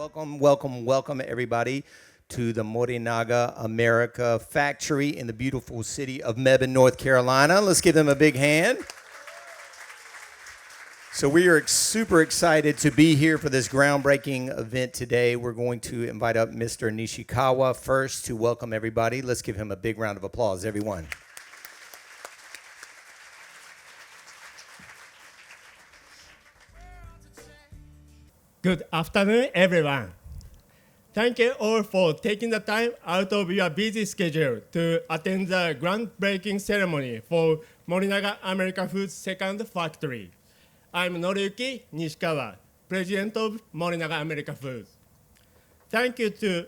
Welcome, everybody, to the Morinaga America factory in the beautiful city of Mebane, North Carolina. Let's give them a big hand. So we are super excited to be here for this groundbreaking event today. We're going to invite up Mr. Nishikawa first to welcome everybody. Let's give him a big round of applause, everyone. Good afternoon, everyone. Thank you all for taking the time out of your busy schedule to attend the groundbreaking ceremony for Morinaga America Foods' second factory. I'm Noriyuki Nishikawa, President of Morinaga America Foods. Thank you to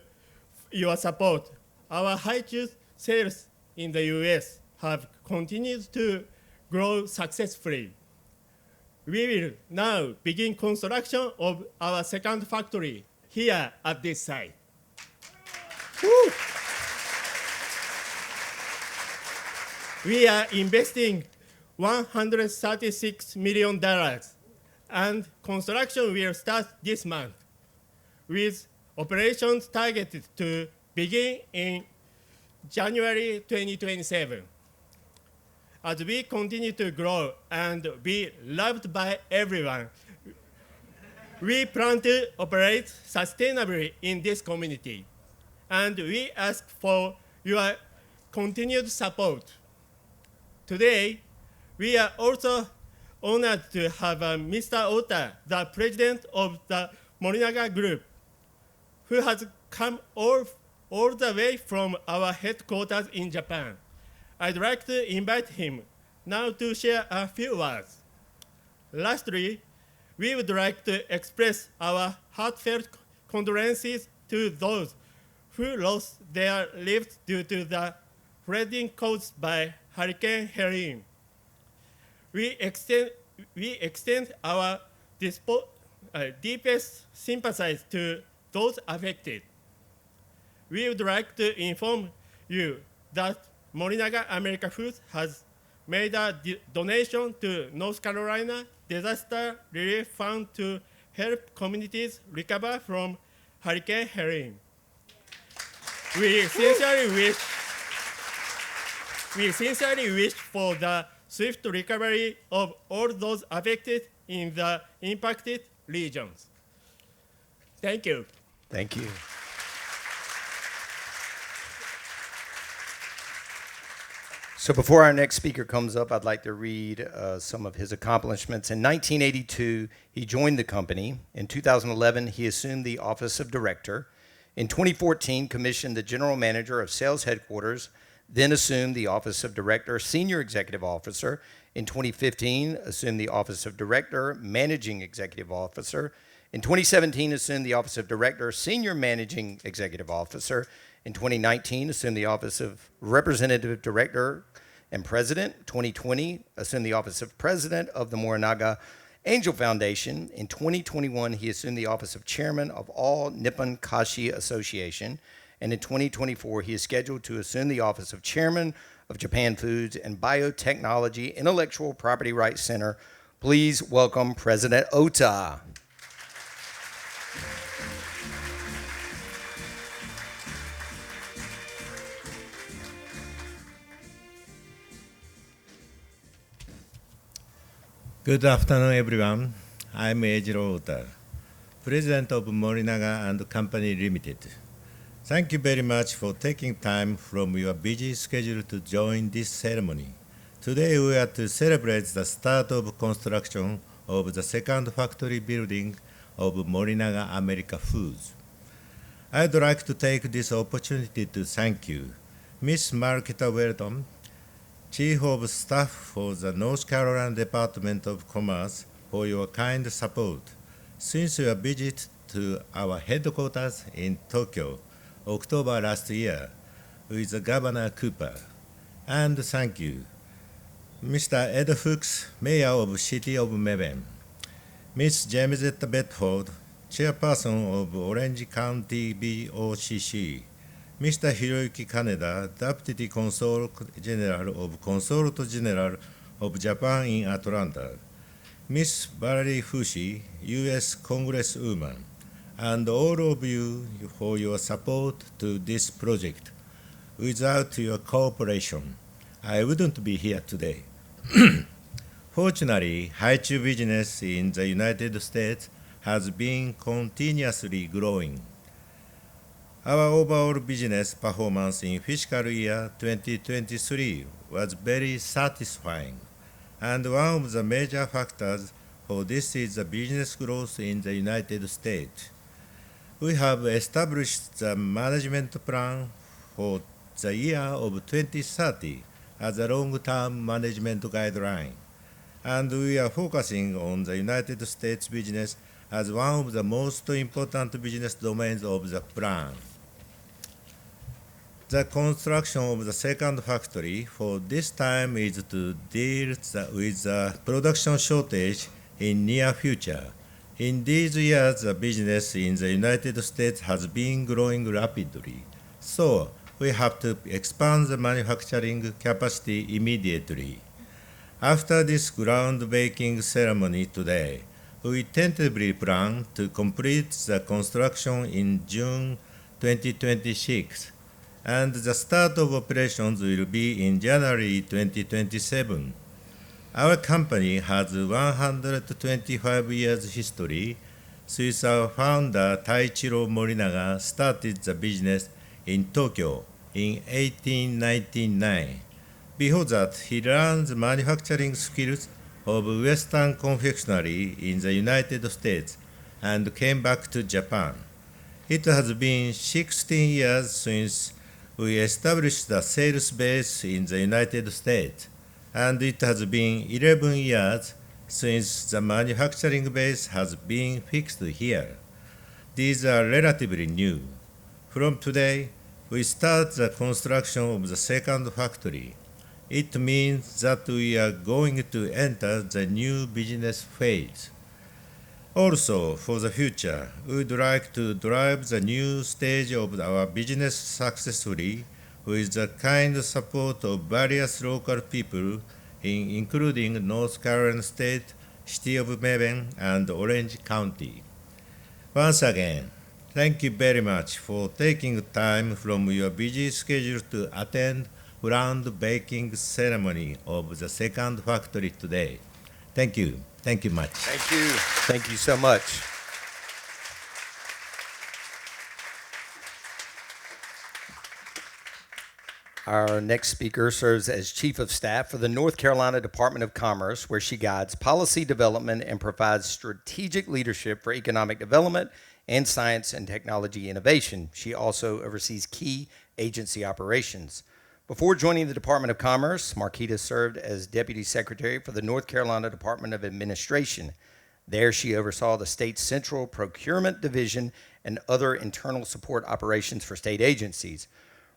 your support. Our high juice sales in the US have continued to grow successfully. We will now begin construction of our second factory here at this site. Woo! We are investing $136 million, and construction will start this month, with operations targeted to begin in January 2027. As we continue to grow and be loved by everyone, we plan to operate sustainably in this community, and we ask for your continued support. Today, we are also honored to have Mr. Ota, the president of the Morinaga Group, who has come all the way from our headquarters in Japan. I'd like to invite him now to share a few words. Lastly, we would like to express our heartfelt condolences to those who lost their lives due to the flooding caused by Hurricane Helene. We extend our deepest sympathy to those affected. We would like to inform you that Morinaga America Foods has made a donation to North Carolina Disaster Relief Fund to help communities recover from Hurricane Helene. We sincerely wish for the swift recovery of all those affected in the impacted regions. Thank you. Thank you. So before our next speaker comes up, I'd like to read some of his accomplishments. In 1982, he joined the company. In 2011, he assumed the office of director. In 2014, commissioned the general manager of sales headquarters, then assumed the office of director, senior executive officer. In 2015, assumed the office of director, managing executive officer. In 2017, assumed the office of director, senior managing executive officer. In 2019, assumed the office of representative director and president. 2020, assumed the office of president of the Morinaga Angel Foundation. In 2021, he assumed the office of chairman of All Nippon Kashi Association. And in 2024, he is scheduled to assume the office of chairman of Japan Foods and Biotechnology Intellectual Property Rights Center. Please welcome President Ota. Good afternoon, everyone. I'm Eijiro Ota, President of Morinaga and Company Limited. Thank you very much for taking time from your busy schedule to join this ceremony. Today we are to celebrate the start of construction of the second factory building of Morinaga America Foods. I'd like to take this opportunity to thank you, Miss Marketa Welton, Chief of Staff for the North Carolina Department of Commerce, for your kind support since your visit to our headquarters in Tokyo, October last year, with Governor Cooper. And thank you, Mr. Ed Fuchs, Mayor of City of Mebane, Miss Jamesetta Bedford, Chairperson of Orange County BOCC, Mr. Hiroyuki Kaneda, Deputy Consul General of Consulate General of Japan in Atlanta, Miss Valerie Fushi, U.S. Congresswoman, and all of you for your support to this project. Without your cooperation, I wouldn't be here today. Fortunately, haichu business in the United States has been continuously growing. Our overall business performance in fiscal year 2023 was very satisfying, and one of the major factors for this is the business growth in the United States. We have established the management plan for the year of 2030 as a long-term management guideline, and we are focusing on the United States business as one of the most important business domains of the plan. The construction of the second factory for this time is to deal with the production shortage in near future. In these years, the business in the United States has been growing rapidly, so we have to expand the manufacturing capacity immediately. After this groundbreaking ceremony today, we tentatively plan to complete the construction in June 2026, and the start of operations will be in January 2027. Our company has 125 years history since our founder Taichiro Morinaga started the business in Tokyo in 1899. Before that, he learned the manufacturing skills of Western confectionery in the United States and came back to Japan. It has been 16 years since we established the sales base in the United States, and it has been 11 years since the manufacturing base has been fixed here. These are relatively new. From today, we start the construction of the second factory. It means that we are going to enter the new business phase. Also, for the future, we would like to drive the new stage of our business successfully with the kind support of various local people, including North Carolina State, City of Mebane, and Orange County. Once again, thank you very much for taking time from your busy schedule to attend groundbreaking ceremony of the second factory today. Thank you. Thank you much. Thank you. Thank you so much. Our next speaker serves as Chief of Staff for the North Carolina Department of Commerce, where she guides policy development and provides strategic leadership for economic development and science and technology innovation. She also oversees key agency operations. Before joining the Department of Commerce, Marquita served as Deputy Secretary for the North Carolina Department of Administration. There, she oversaw the state's Central Procurement Division and other internal support operations for state agencies.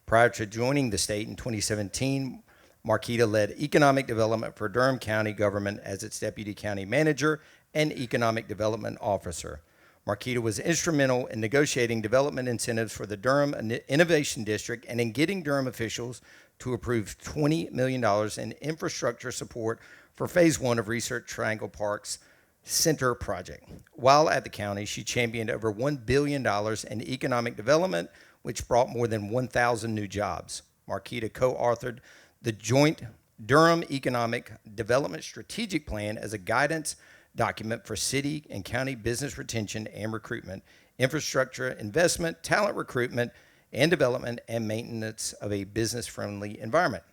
Prior to joining the state in 2017, Marquita led economic development for Durham County government as its Deputy County Manager and Economic Development Officer. Marquita was instrumental in negotiating development incentives for the Durham Innovation District and in getting Durham officials to approve $20 million in infrastructure support for Phase 1 of Research Triangle Park's Center project. While at the county, she championed over $1 billion in economic development, which brought more than 1,000 new jobs. Marquita co-authored the joint Durham Economic Development Strategic Plan as a guidance document for city and county business retention and recruitment, infrastructure investment, talent recruitment and development, and maintenance of a business-friendly environment.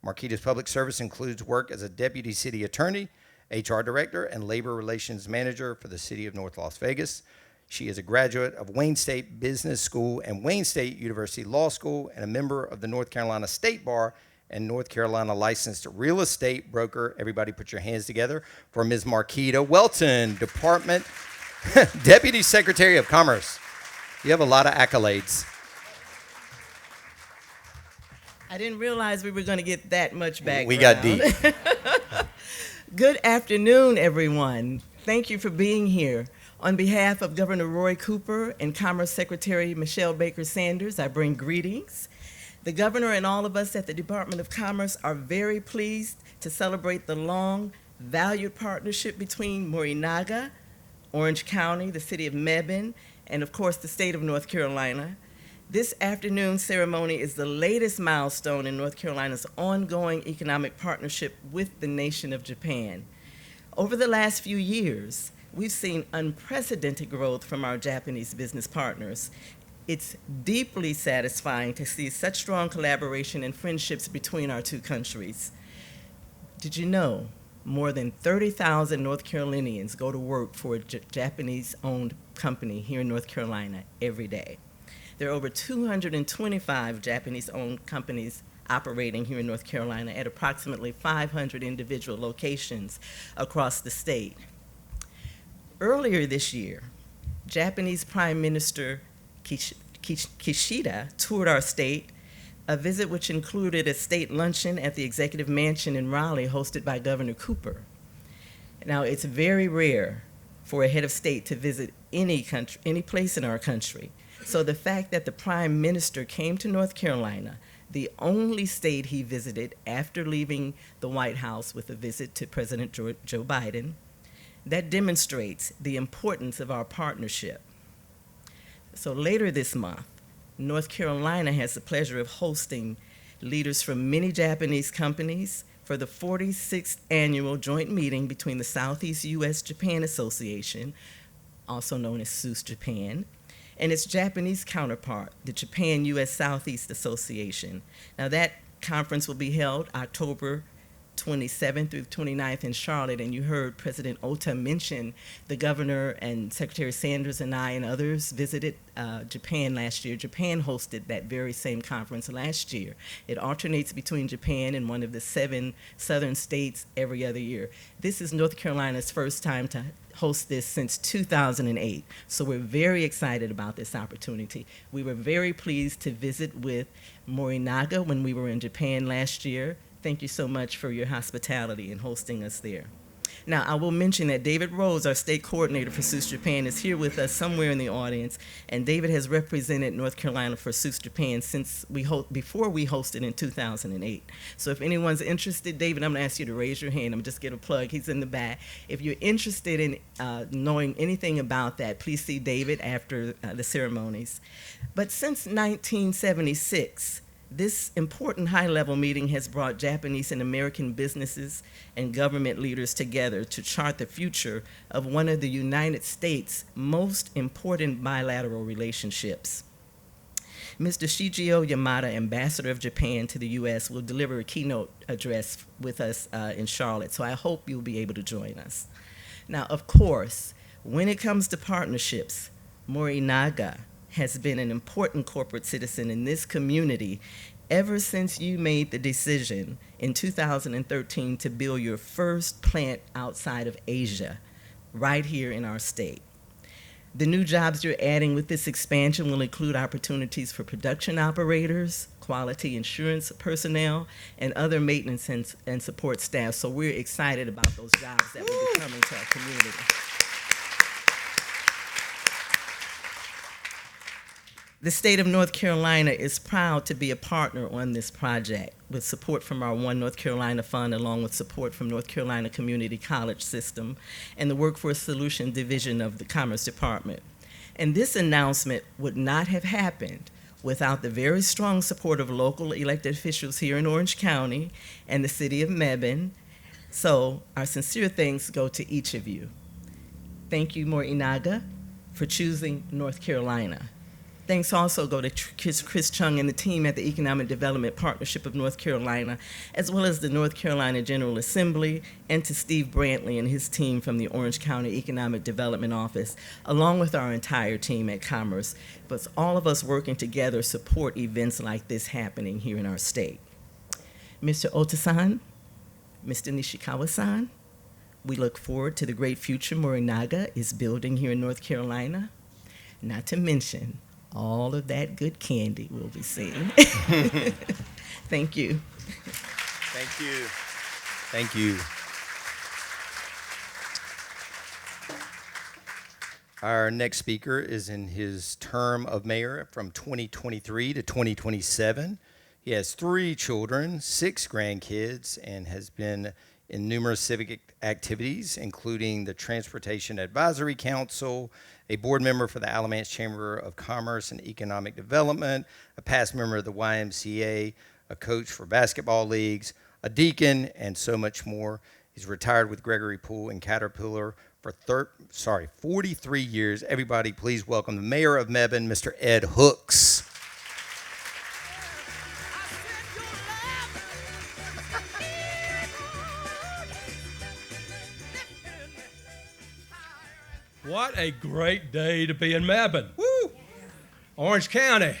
Marquita's public service includes work as a deputy city attorney, HR director, and labor relations manager for the city of North Las Vegas. She is a graduate of Wayne State Business School and Wayne State University Law School and a member of the North Carolina State Bar and North Carolina licensed real estate broker. Everybody put your hands together for Ms. Marquita Welton, Department Deputy Secretary of Commerce. You have a lot of accolades. I didn't realize we were going to get that much background. We got deep. Good afternoon, everyone. Thank you for being here. On behalf of Governor Roy Cooper and Commerce Secretary Michelle Baker Sanders, I bring greetings. The governor and all of us at the Department of Commerce are very pleased to celebrate the long, valued partnership between Morinaga, Orange County, the City of Mebane, and of course the state of North Carolina. This afternoon ceremony is the latest milestone in North Carolina's ongoing economic partnership with the nation of Japan. Over the last few years, we've seen unprecedented growth from our Japanese business partners. It's deeply satisfying to see such strong collaboration and friendships between our two countries. Did you know more than 30,000 North Carolinians go to work for a Japanese-owned company here in North Carolina every day? There are over 225 Japanese-owned companies operating here in North Carolina at approximately 500 individual locations across the state. Earlier this year, Japanese Prime Minister Kishida toured our state, a visit which included a state luncheon at the Executive Mansion in Raleigh hosted by Governor Cooper. Now, it's very rare for a head of state to visit any place in our country. So the fact that the Prime Minister came to North Carolina, the only state he visited after leaving the White House with a visit to President Joe Biden, that demonstrates the importance of our partnership. So later this month, North Carolina has the pleasure of hosting leaders from many Japanese companies for the 46th annual joint meeting between the Southeast U.S.-Japan Association, also known as SUS Japan, and its Japanese counterpart, the Japan-U.S. Southeast Association. Now that conference will be held October 27th through 29th in Charlotte, and you heard President Ota mention the governor and Secretary Sanders and I and others visited Japan last year. Japan hosted that very same conference last year. It alternates between Japan and one of the 7 southern states every other year. This is North Carolina's first time to host this since 2008, so we're very excited about this opportunity. We were very pleased to visit with Morinaga when we were in Japan last year. Thank you so much for your hospitality and hosting us there. Now, I will mention that David Rose, our state coordinator for SUS Japan, is here with us somewhere in the audience, and David has represented North Carolina for SUS Japan since before we hosted in 2008. So if anyone's interested, David, I'm going to ask you to raise your hand. I'm just get a plug. He's in the back. If you're interested in knowing anything about that, please see David after the ceremonies. But since 1976, this important high-level meeting has brought Japanese and American businesses and government leaders together to chart the future of one of the United States' most important bilateral relationships. Mr. Shigeo Yamada, Ambassador of Japan to the U.S., will deliver a keynote address with us in Charlotte, so I hope you'll be able to join us. Now, of course, when it comes to partnerships, Morinaga has been an important corporate citizen in this community ever since you made the decision in 2013 to build your first plant outside of Asia, right here in our state. The new jobs you're adding with this expansion will include opportunities for production operators, quality assurance personnel, and other maintenance and support staff. So we're excited about those jobs that will be coming to our community. The state of North Carolina is proud to be a partner on this project with support from our One North Carolina Fund, along with support from North Carolina Community College System and the Workforce Solution Division of the Commerce Department. And this announcement would not have happened without the very strong support of local elected officials here in Orange County and the City of Mebane. So our sincere thanks go to each of you. Thank you, Morinaga, for choosing North Carolina. Thanks also go to Chris Chung and the team at the Economic Development Partnership of North Carolina, as well as the North Carolina General Assembly, and to Steve Brantley and his team from the Orange County Economic Development Office, along with our entire team at Commerce. But all of us working together support events like this happening here in our state. Mr. Ota-san, Mr. Nishikawa-san, we look forward to the great future Morinaga is building here in North Carolina, not to mention all of that good candy we'll be seeing. Thank you. Thank you. Thank you. Our next speaker is in his term of mayor from 2023 to 2027. He has 3 children, 6 grandkids, and has been in numerous civic activities, including the Transportation Advisory Council, a board member for the Alamance Chamber of Commerce and Economic Development, a past member of the YMCA, a coach for basketball leagues, a deacon, and so much more. He's retired with Gregory Poole and Caterpillar for 43 years. Everybody, please welcome the mayor of Mebane, Mr. Ed Hooks. What a great day to be in Mebane. Woo! Orange County,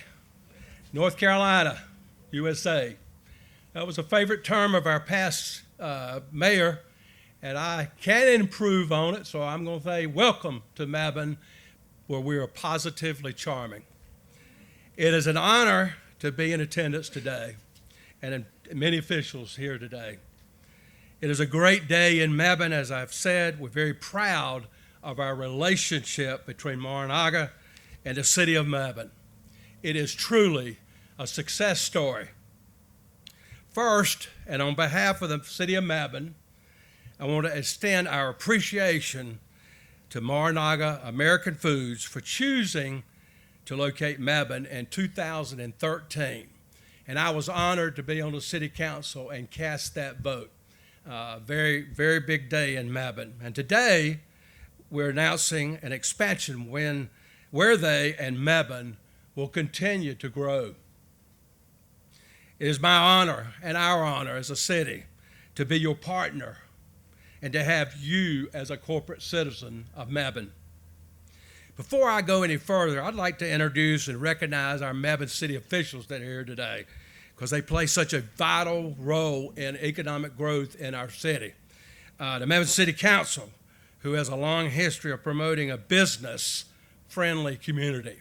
North Carolina, USA. That was a favorite term of our past mayor, and I can improve on it, so I'm going to say welcome to Mebane, where we are positively charming. It is an honor to be in attendance today, and many officials here today. It is a great day in Mebane, as I've said. We're very proud of our relationship between Morinaga and the City of Mebane. It is truly a success story. First, and on behalf of the City of Mebane, I want to extend our appreciation to Morinaga American Foods for choosing to locate Mebane in 2013. And I was honored to be on the City Council and cast that vote. Very, very big day in Mebane. And today, we're announcing an expansion where they and Mebane will continue to grow. It is my honor and our honor as a city to be your partner and to have you as a corporate citizen of Mebane. Before I go any further, I'd like to introduce and recognize our Mebane city officials that are here today because they play such a vital role in economic growth in our city. The Mebane City Council, who has a long history of promoting a business-friendly community.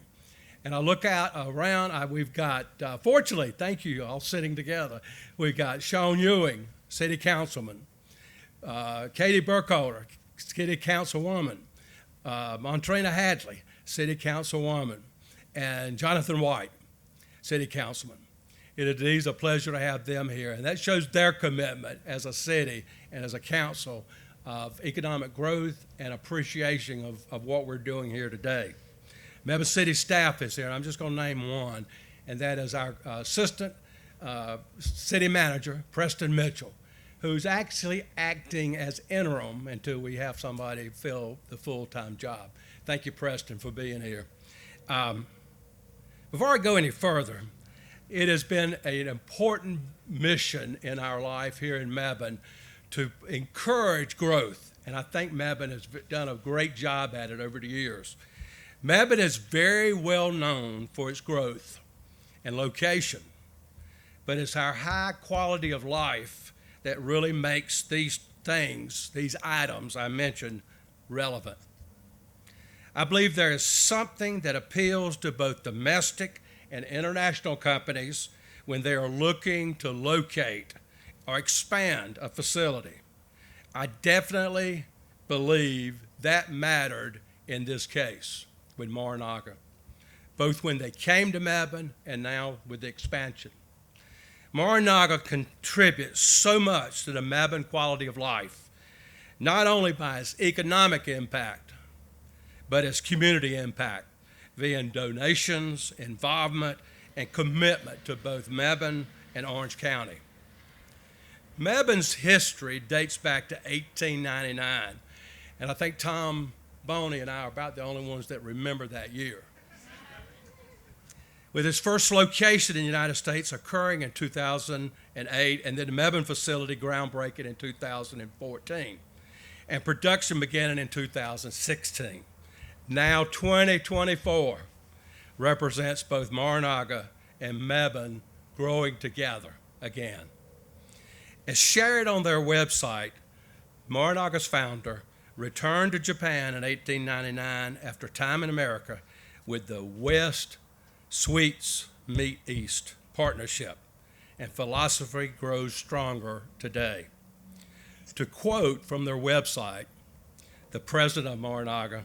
And I look out around, we've got, fortunately, thank you all sitting together, we've got Sean Ewing, City Councilman, Katie Burkholder, City Councilwoman, Montrina Hadley, City Councilwoman, and Jonathan White, City Councilman. It is a pleasure to have them here, and that shows their commitment as a city and as a council of economic growth and appreciation of what we're doing here today. Mebane City staff is here, and I'm just going to name one, and that is our assistant city manager, Preston Mitchell, who's actually acting as interim until we have somebody fill the full-time job. Thank you, Preston, for being here. Before I go any further, it has been an important mission in our life here in Mebane to encourage growth, and I think Mebane has done a great job at it over the years. Mebane is very well known for its growth and location, but it's our high quality of life that really makes these things, these items I mentioned, relevant. I believe there is something that appeals to both domestic and international companies when they are looking to locate or expand a facility. I definitely believe that mattered in this case with Morinaga, both when they came to Mebane and now with the expansion. Morinaga contributes so much to the Mebane quality of life, not only by its economic impact, but its community impact via donations, involvement, and commitment to both Mebane and Orange County. Mebane's history dates back to 1899, and I think Tom Boney and I are about the only ones that remember that year. With its first location in the United States occurring in 2008, and then the Mebane facility groundbreaking in 2014, and production beginning in 2016. Now 2024 represents both Morinaga and Mebane growing together again. As shared on their website, Morinaga's founder returned to Japan in 1899 after time in America with the West Sweets Meet East partnership, and philosophy grows stronger today. To quote from their website, the president of Morinaga,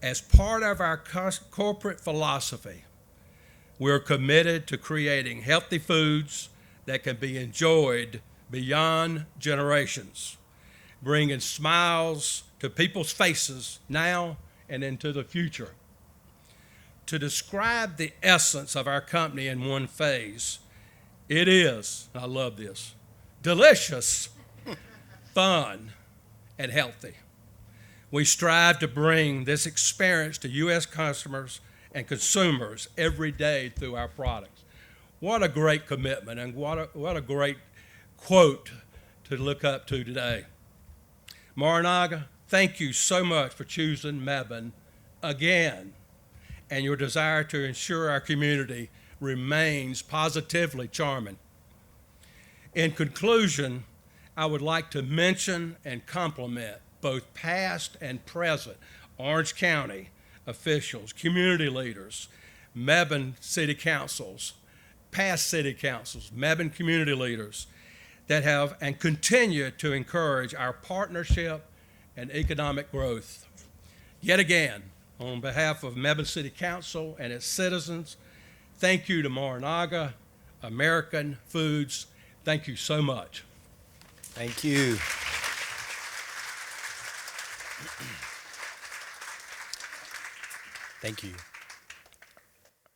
as part of our corporate philosophy, we're committed to creating healthy foods that can be enjoyed beyond generations, bringing smiles to people's faces now and into the future. To describe the essence of our company in one phase, it is, I love this, delicious, fun, and healthy. We strive to bring this experience to U.S. customers and consumers every day through our products. What a great commitment, and what a great quote to look up to today. Morinaga, thank you so much for choosing Mebane again, and your desire to ensure our community remains positively charming. In conclusion, I would like to mention and compliment both past and present Orange County officials, community leaders, Mebane city councils, past city councils, Mebane community leaders that have and continue to encourage our partnership and economic growth. Yet again, on behalf of Mebane City Council and its citizens, thank you to Morinaga American Foods. Thank you so much. Thank you. Thank you.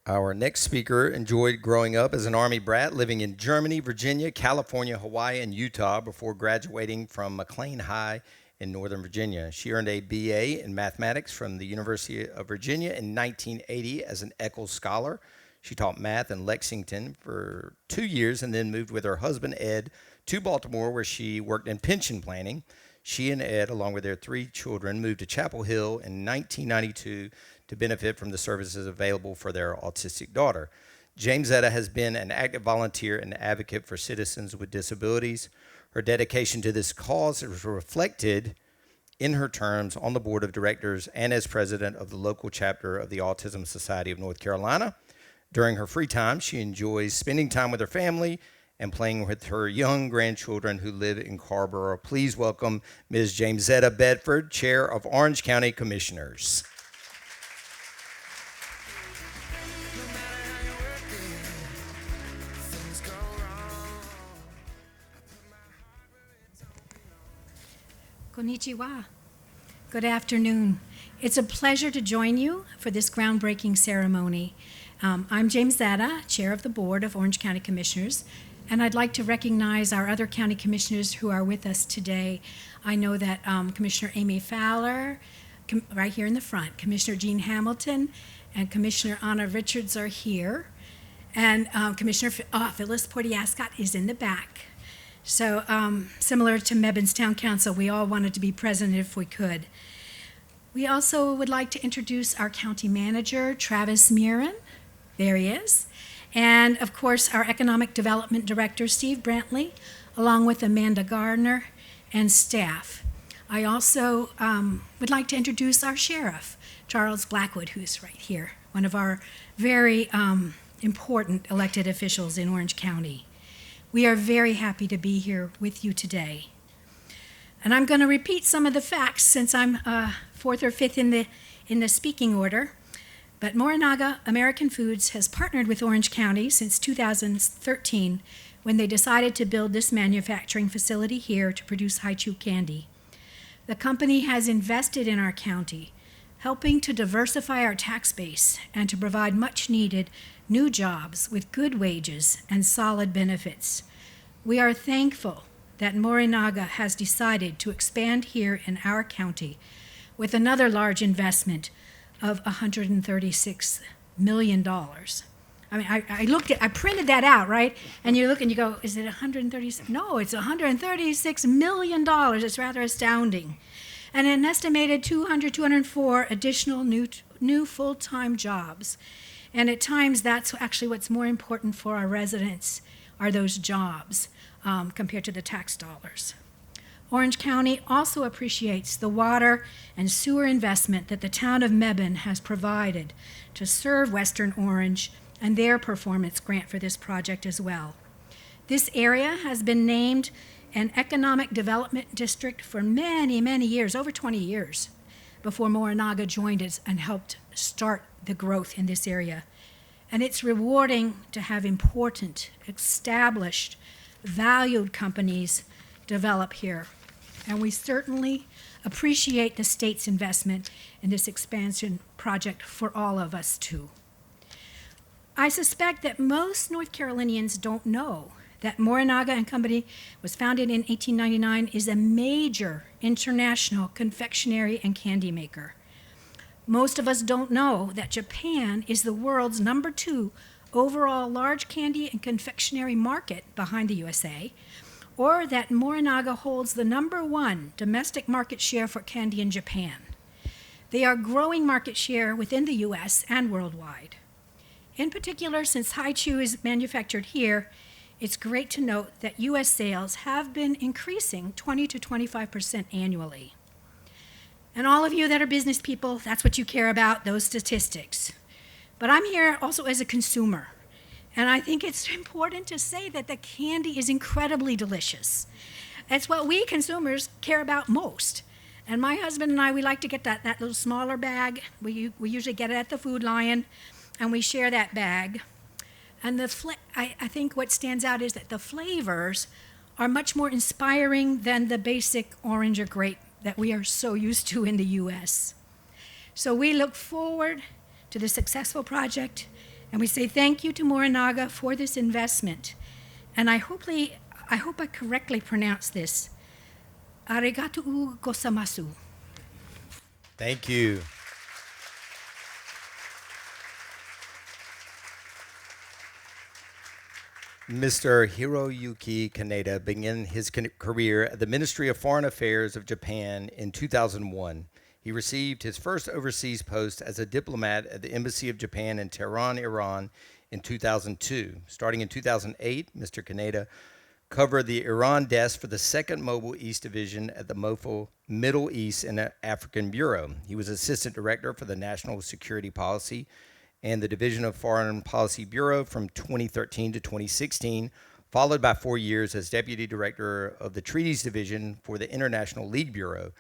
Our next speaker enjoyed growing up as an Army brat, living in Germany, Virginia, California, Hawaii, and Utah before graduating from McLean High in Northern Virginia. She earned a BA in mathematics from the University of Virginia in 1980 as an Eccles Scholar. She taught math in Lexington for 2 years and then moved with her husband, Ed, to Baltimore, where she worked in pension planning. She and Ed, along with their 3 children, moved to Chapel Hill in 1992 to benefit from the services available for their autistic daughter. Jamesetta has been an active volunteer and advocate for citizens with disabilities. Her dedication to this cause is reflected in her terms on the board of directors and as president of the local chapter of the Autism Society of North Carolina. During her free time, she enjoys spending time with her family and playing with her young grandchildren who live in Carrboro. Please welcome Ms. Jamesetta Bedford, Chair of Orange County Commissioners. Konnichiwa. Good afternoon. It's a pleasure to join you for this groundbreaking ceremony. I'm Jamesetta, Chair of the Board of Orange County Commissioners, and I'd like to recognize our other county commissioners who are with us today. I know that Commissioner Amy Fowler, right here in the front, Commissioner Jean Hamilton, and Commissioner Anna Richards are here, and Commissioner Phyllis Portiascott is in the back. So similar to Mebane's Town Council, we all wanted to be present if we could. We also would like to introduce our county manager, Travis Murin. There he is. And of course, our economic development director, Steve Brantley, along with Amanda Gardner and staff. I also would like to introduce our sheriff, Charles Blackwood, who's right here, one of our very important elected officials in Orange County. We are very happy to be here with you today. And I'm going to repeat some of the facts since I'm fourth or fifth in the speaking order. But Morinaga American Foods has partnered with Orange County since 2013 when they decided to build this manufacturing facility here to produce high-chew candy. The company has invested in our county, helping to diversify our tax base and to provide much-needed new jobs with good wages and solid benefits. We are thankful that Morinaga has decided to expand here in our county with another large investment of $136 million. I mean, I printed that out, right? And you look and you go, is it 136? No, it's $136 million. It's rather astounding. And an estimated 204 additional new full-time jobs. And at times, that's actually what's more important for our residents, are those jobs compared to the tax dollars. Orange County also appreciates the water and sewer investment that the town of Mebane has provided to serve Western Orange and their performance grant for this project as well. This area has been named an economic development district for many, many years, over 20 years, before Morinaga joined us and helped start the growth in this area. And it's rewarding to have important, established valued companies develop here. And we certainly appreciate the state's investment in this expansion project for all of us too. I suspect that most North Carolinians don't know that Morinaga and Company was founded in 1899, is a major international confectionery and candy maker. Most of us don't know that Japan is the world's #2 overall large candy and confectionery market behind the USA, or that Morinaga holds the #1 domestic market share for candy in Japan. They are growing market share within the US and worldwide. In particular, since Haichu is manufactured here, it's great to note that US sales have been increasing 20 to 25% annually. And all of you that are business people, that's what you care about, those statistics. But I'm here also as a consumer, and I think it's important to say that the candy is incredibly delicious. It's what we consumers care about most. And my husband and I, we like to get that little smaller bag. We usually get it at the Food Lion, and we share that bag. And I think what stands out is that the flavors are much more inspiring than the basic orange or grape that we are so used to in the US. So we look forward to the successful project, and we say thank you to Morinaga for this investment. And I hope I correctly pronounce this. Arigatou gozaimasu. Thank you. Mr. Hiroyuki Kaneda began his career at the Ministry of Foreign Affairs of Japan in 2001. He received his first overseas post as a diplomat at the Embassy of Japan in Tehran, Iran in 2002. Starting in 2008, Mr. Kaneda covered the Iran desk for the 2nd Mobile East Division at the MOFO Middle East and African Bureau. He was Assistant Director for the National Security Policy and the Division of Foreign Policy Bureau from 2013 to 2016, followed by 4 years as Deputy Director of the Treaties Division for the International League Bureau.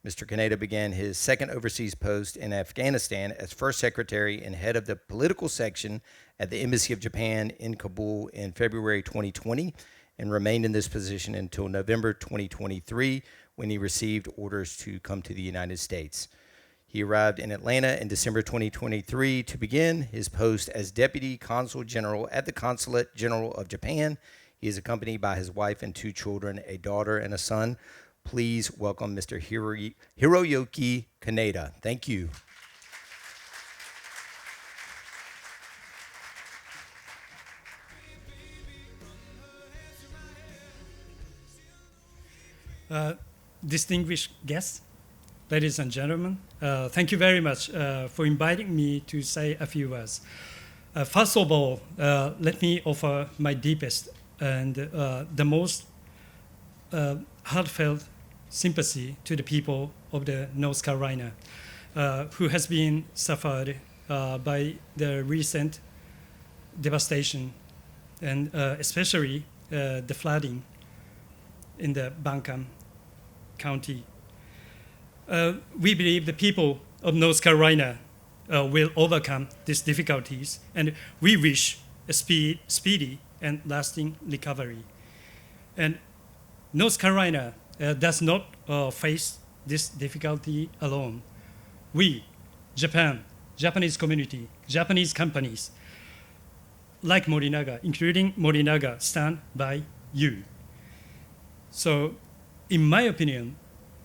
Mr. Kaneda began his second overseas post in Afghanistan as First Secretary and Head of the Political Section at the Embassy of Japan in Kabul in February 2020, and remained in this position until November 2023, when he received orders to come to the United States. He arrived in Atlanta in December 2023 to begin his post as Deputy Consul General at the Consulate General of Japan. He is accompanied by his wife and 2 children, a daughter and a son. Please welcome Mr. Hiroyuki Kaneda. Thank you. Distinguished guests, ladies and gentlemen, thank you very much for inviting me to say a few words. First of all, let me offer my deepest and the most heartfelt sympathy to the people of the North Carolina who has been suffered by the recent devastation and especially the flooding in the Buncombe County. We believe the people of North Carolina will overcome these difficulties, and we wish a speedy and lasting recovery. And North Carolina does not face this difficulty alone. We, Japan, Japanese community, Japanese companies, like Morinaga, including Morinaga, stand by you. So, in my opinion,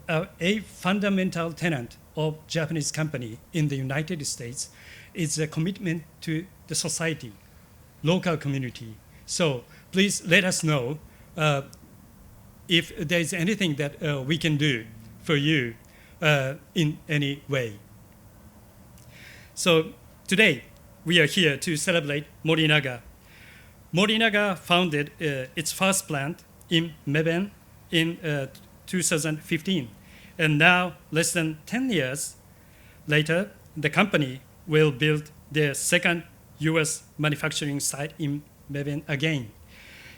a fundamental tenet of Japanese company in the United States is a commitment to the society, local community. So please let us know if there is anything that we can do for you in any way. So today we are here to celebrate Morinaga. Morinaga founded its first plant in Mebane in 2015. And now, less than 10 years later, the company will build their second U.S. manufacturing site in Mebane again.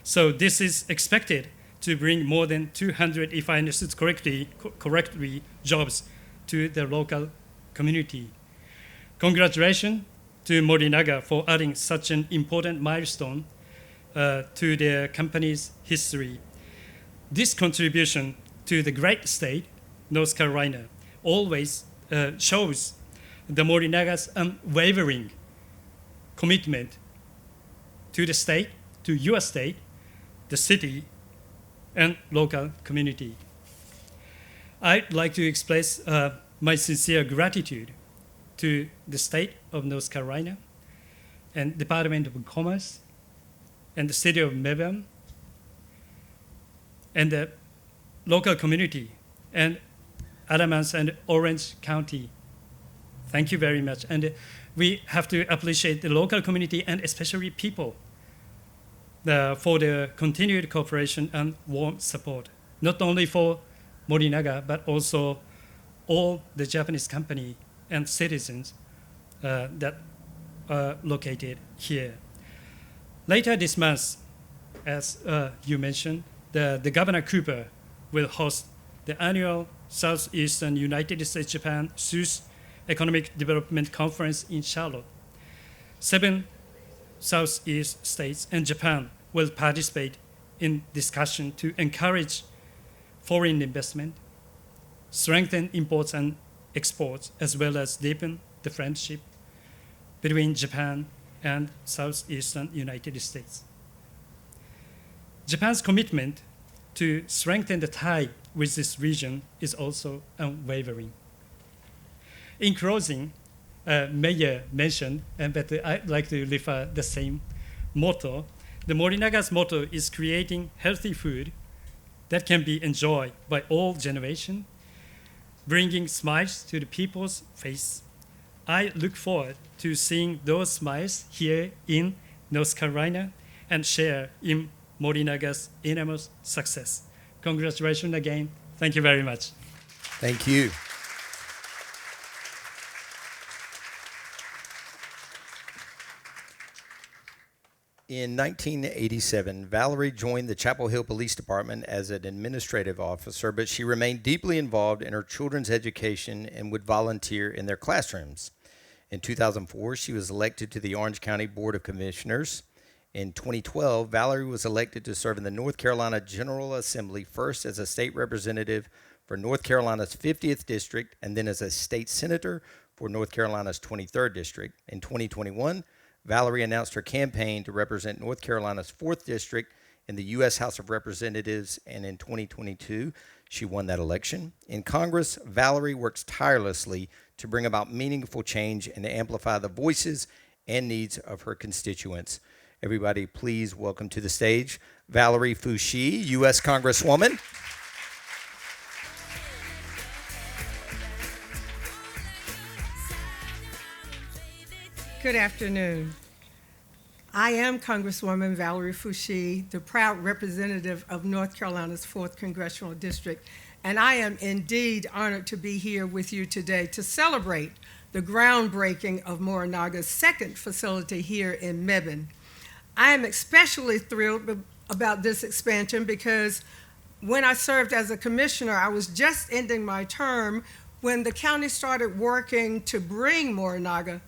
So this is expected to bring more than 200, if I understood correctly, jobs to the local community. Congratulations to Morinaga for adding such an important milestone to the company's history. This contribution to the great state, North Carolina, always shows the Morinaga's unwavering commitment to the state, to your state, the city, and local community. I'd like to express my sincere gratitude to the state of North Carolina and Department of Commerce and the City of Mebane and the local community and Adams and Orange County. Thank you very much. And we have to appreciate the local community and especially people for the continued cooperation and warm support, not only for Morinaga, but also all the Japanese company and citizens that are located here. Later this month, as you mentioned, the Governor Cooper will host the annual Southeastern United States-Japan SUS Economic Development Conference in Charlotte. 7 Southeast states and Japan will participate in discussion to encourage foreign investment, strengthen imports and exports, as well as deepen the friendship between Japan and Southeastern United States. Japan's commitment to strengthen the tie with this region is also unwavering. In closing, Mayor mentioned, but I'd like to refer the same motto. The Morinaga's motto is creating healthy food that can be enjoyed by all generations, bringing smiles to the people's face. I look forward to seeing those smiles here in North Carolina and share in Morinaga's enormous success. Congratulations again. Thank you very much. Thank you. In 1987, Valerie joined the Chapel Hill Police Department as an administrative officer, but she remained deeply involved in her children's education and would volunteer in their classrooms. In 2004, she was elected to the Orange County Board of Commissioners. In 2012, Valerie was elected to serve in the North Carolina General Assembly, first as a state representative for North Carolina's 50th District, and then as a state senator for North Carolina's 23rd District. In 2021, Valerie announced her campaign to represent North Carolina's 4th District in the U.S. House of Representatives, and in 2022, she won that election. In Congress, Valerie works tirelessly to bring about meaningful change and to amplify the voices and needs of her constituents. Everybody, please welcome to the stage Valerie Foushee, U.S. Congresswoman. Good afternoon. I am Congresswoman Valerie Foushee, the proud representative of North Carolina's 4th Congressional District, and I am indeed honored to be here with you today to celebrate the groundbreaking of Morinaga's 2nd facility here in Mebane. I am especially thrilled about this expansion because when I served as a commissioner, I was just ending my term when the county started working to bring Morinaga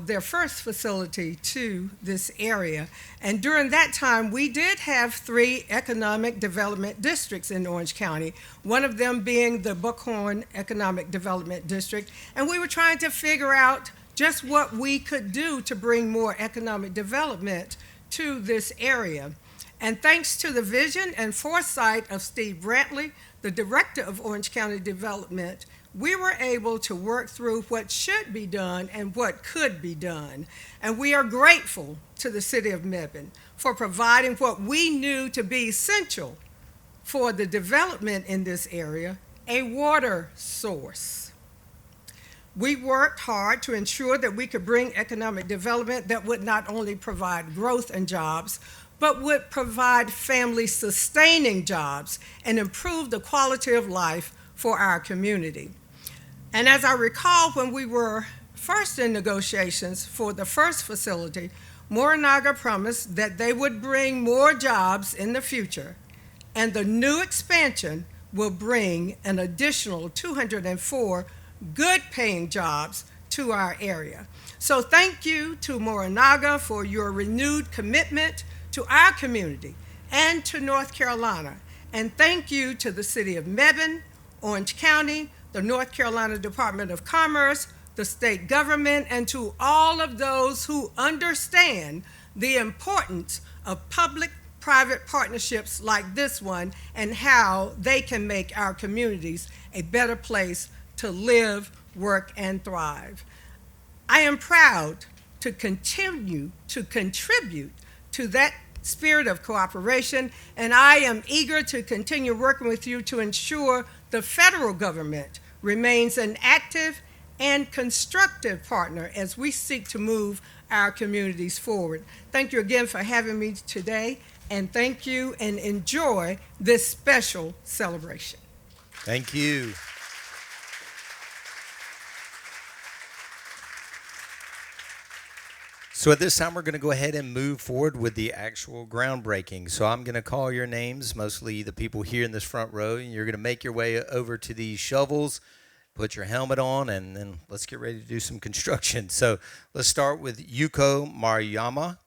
their first facility to this area. And during that time, we did have 3 economic development districts in Orange County, one of them being the Buckhorn Economic Development District. And we were trying to figure out just what we could do to bring more economic development to this area. And thanks to the vision and foresight of Steve Brantley, the director of Orange County Development, we were able to work through what should be done and what could be done. And we are grateful to the City of Mebane for providing what we knew to be essential for the development in this area, a water source. We worked hard to ensure that we could bring economic development that would not only provide growth and jobs, but would provide family-sustaining jobs and improve the quality of life for our community. And as I recall, when we were first in negotiations for the first facility, Morinaga promised that they would bring more jobs in the future, and the new expansion will bring an additional 204 good-paying jobs to our area. So thank you to Morinaga for your renewed commitment to our community and to North Carolina. And thank you to the City of Mebane, Orange County, the North Carolina Department of Commerce, the state government, and to all of those who understand the importance of public-private partnerships like this one and how they can make our communities a better place to live, work, and thrive. I am proud to continue to contribute to that spirit of cooperation, and I am eager to continue working with you to ensure the federal government remains an active and constructive partner as we seek to move our communities forward. Thank you again for having me today, and thank you and enjoy this special celebration. Thank you. So at this time, we're going to go ahead and move forward with the actual groundbreaking. So I'm going to call your names, mostly the people here in this front row, and you're going to make your way over to these shovels, put your helmet on, and then let's get ready to do some construction. So let's start with Yuko Maruyama.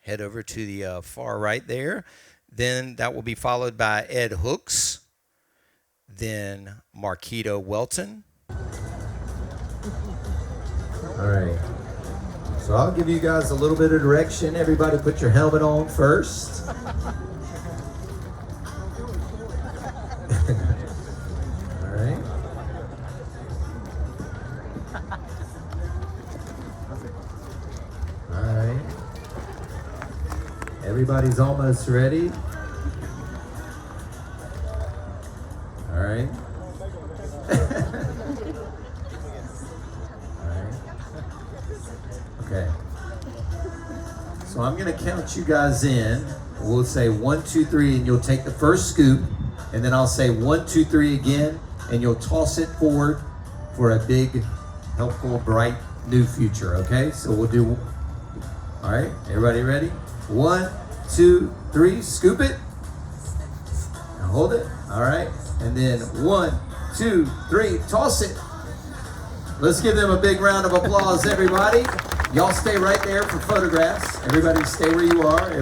Head over to the far right there. Then that will be followed by Ed Hooks. Then Marquita Welton. All right. So I'll give you guys a little bit of direction. Everybody put your helmet on first. All right. All right. Everybody's almost ready. All right. Okay. So I'm going to count you guys in. We'll say 1, 2, 3, and you'll take the first scoop, and then I'll say 1, 2, 3 again, and you'll toss it forward for a big, helpful, bright, new future, okay? So we'll do, all right, everybody ready? 1, 2, 3, scoop it. Now hold it, all right? And then 1, 2, 3, toss it. Let's give them a big round of applause, everybody. Y'all stay right there for photographs. Everybody stay where you are.